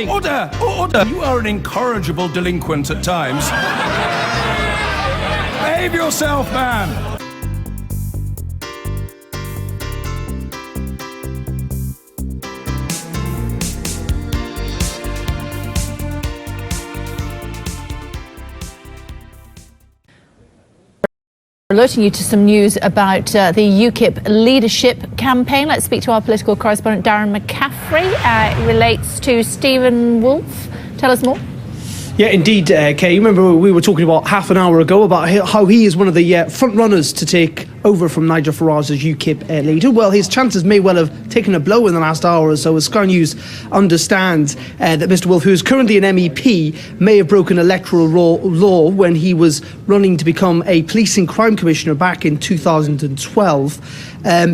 Order! Order! You are an incorrigible delinquent at times. Behave yourself, man! Alerting you to some news about the UKIP leadership campaign. Let's speak to our political correspondent Darren McCaffrey. It relates to Stephen Woolfe. Tell us more. Yeah, indeed, Kay. You remember we were talking about half an hour ago about how he is one of the front runners to take over from Nigel Farage's UKIP leader. Well, his chances may well have taken a blow in the last hour or so, as Sky News understands that Mr Woolfe, who is currently an MEP, may have broken electoral law when he was running to become a police and crime commissioner back in 2012.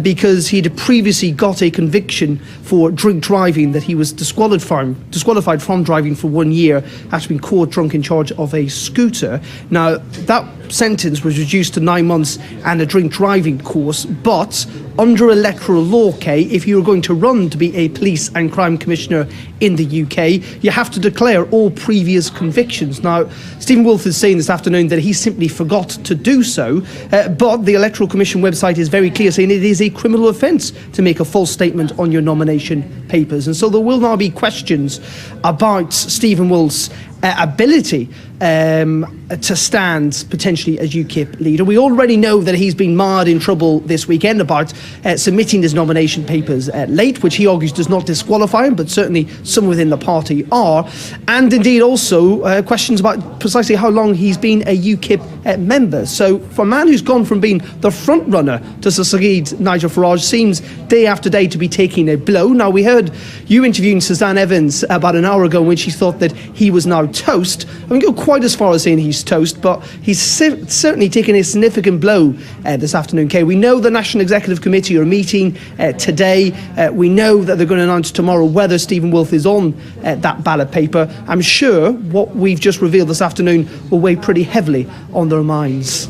Because he'd previously got a conviction for drink driving, that he was disqualified from driving for 1 year after being caught drunk in charge of a scooter. Now, that sentence was reduced to 9 months and a drink driving course, but under electoral law, Kay, if you were going to run to be a police and crime commissioner in the UK, you have to declare all previous convictions. Now, Stephen Woolfe is saying this afternoon that he simply forgot to do so, but the Electoral Commission website is very clear, saying it is a criminal offence to make a false statement on your nomination papers. And so there will now be questions about Stephen Woolfe's ability to stand potentially as UKIP leader. We already know that he's been marred in trouble this weekend about submitting his nomination papers late, which he argues does not disqualify him, but certainly some within the party are. And indeed also questions about precisely how long he's been a UKIP member. So for a man who's gone from being the front runner to succeed Nigel Farage, seems day after day to be taking a blow. Now, we heard you interviewing Suzanne Evans about an hour ago when she thought that he was now toast. I wouldn't go quite as far as saying he's toast, but he's certainly taken a significant blow this afternoon, Kay. We know the National Executive Committee are meeting today. We know that they're going to announce tomorrow whether Stephen Woolfe is on that ballot paper. I'm sure what we've just revealed this afternoon will weigh pretty heavily on their minds.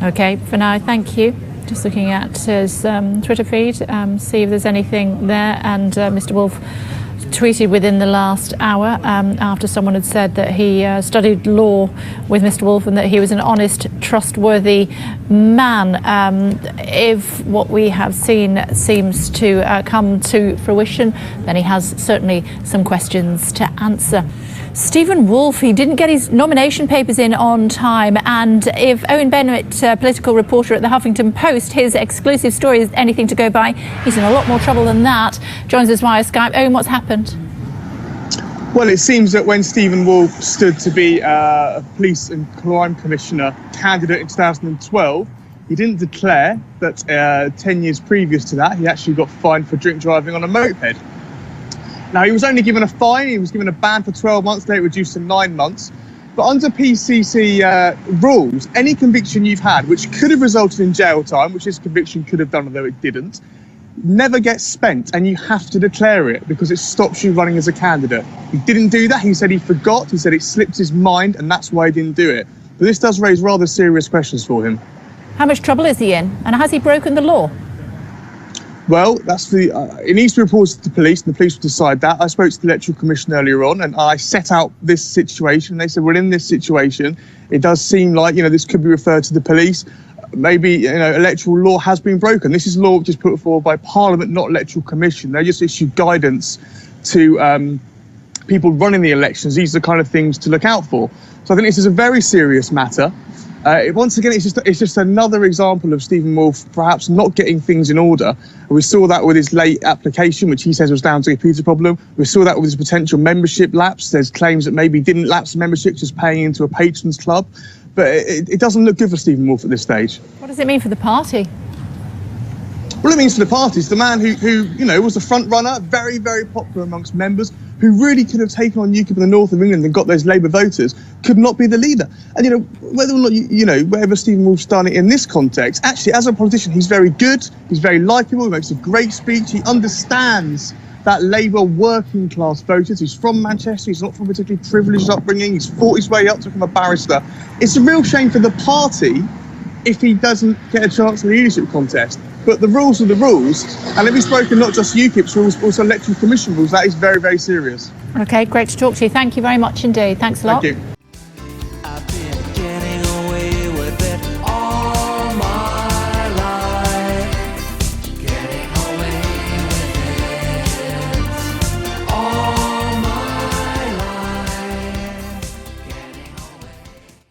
OK, for now, thank you. Just looking at his Twitter feed, see if there's anything there. And Mr Woolfe tweeted within the last hour after someone had said that he studied law with Mr Woolfe and that he was an honest, trustworthy man. If what we have seen seems to come to fruition, then he has certainly some questions to answer. Stephen Woolfe, he didn't get his nomination papers in on time, and if Owen Bennett, political reporter at the Huffington Post, his exclusive story is anything to go by, he's in a lot more trouble than that. Joins us via Skype. Owen, what's happened? Well, it seems that when Stephen Woolfe stood to be a police and crime commissioner candidate in 2012, he didn't declare that 10 years previous to that, he actually got fined for drink driving on a moped. Now, he was only given a fine, he was given a ban for 12 months, later reduced to 9 months. But under PCC rules, any conviction you've had, which could have resulted in jail time, which this conviction could have done, although it didn't, never gets spent, and you have to declare it because it stops you running as a candidate. He didn't do that. He said he forgot. He said it slipped his mind, and that's why he didn't do it. But this does raise rather serious questions for him. How much trouble is he in, and has he broken the law? Well, it needs to be reported to the police, and the police will decide that. I spoke to the Electoral Commission earlier on, and I set out this situation. They said, well, in this situation, it does seem like, this could be referred to the police. Maybe, electoral law has been broken. This is law which is put forward by Parliament, not Electoral Commission. They just issue guidance to people running the elections. These are the kind of things to look out for. So I think this is a very serious matter. Once again, it's just another example of Stephen Woolfe perhaps not getting things in order. We saw that with his late application, which he says was down to a computer problem. We saw that with his potential membership lapse. There's claims that maybe he didn't lapse membership, just paying into a patrons club. But it doesn't look good for Stephen Woolfe at this stage. What does it mean for the party? Well, it means for the party, it's the man who was the front runner, very, very popular amongst members, who really could have taken on UKIP in the north of England and got those Labour voters, could not be the leader. And, whether or not, whether Stephen Woolfe's done it in this context, actually, as a politician, he's very good, he's very likeable, he makes a great speech, he understands that Labour working class voters. He's from Manchester, he's not from a particularly privileged upbringing, he's fought his way up to become a barrister. It's a real shame for the party if he doesn't get a chance in the leadership contest. But the rules are the rules, and if we've spoken not just UKIP's rules, but also Electoral Commission rules, that is very, very serious. Okay, great to talk to you. Thank you very much indeed. Thanks a lot. Thank you.